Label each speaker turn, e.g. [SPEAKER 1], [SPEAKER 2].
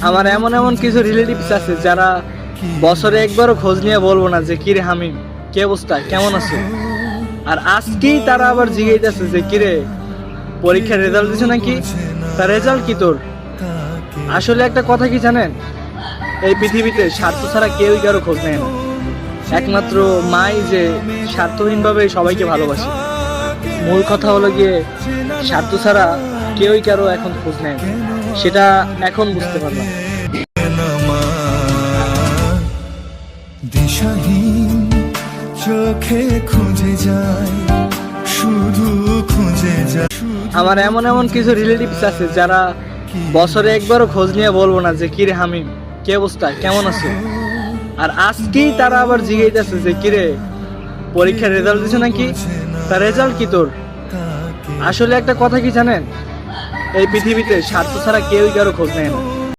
[SPEAKER 1] আমার এমন এমন কিছু রিলেটিভস আছে যারা বছরে একবারও খোঁজ নিয়ে বলবো না যে কিরে হামিম কি অবস্থা কেমন আছো। আর আজকেই তারা আবার জিজ্ঞাইতেছে যে কিরে পরীক্ষার রেজাল্ট দিছে নাকি, তার রেজাল্ট কি তোর। আসলে একটা কথা কি জানেন, এই পৃথিবীতে স্বার্থ ছাড়া কেউই কারো খোঁজ নেয় না। একমাত্র মাই যে স্বার্থহীনভাবে সবাইকে ভালোবাসে। মূল কথা হলো গিয়ে স্বার্থ ছাড়া কেউই কারো এখন খোঁজ নেয় না, সেটা এখন বুঝতে পারলাম।
[SPEAKER 2] দিশাহীন চোখে খুঁজে যায়, শুধু খুঁজে যায়।
[SPEAKER 1] আমার এমন এমন কিছু রিলেটিভস আছে যারা বছরে একবারও খোঁজ নিয়ে বলবো না যে কিরে হামিম কি অবস্থা কেমন আছো। আর আজকেই তারা আবার জিজ্ঞাইতেছে যে কিরে পরীক্ষার রেজাল্ট দিছে নাকি, তার রেজাল্ট কি তোর। আসলে একটা কথা কি জানেন, এই পৃথিবীতে স্বার্থ ছাড়া কেউই কারো খোঁজ নেয় না।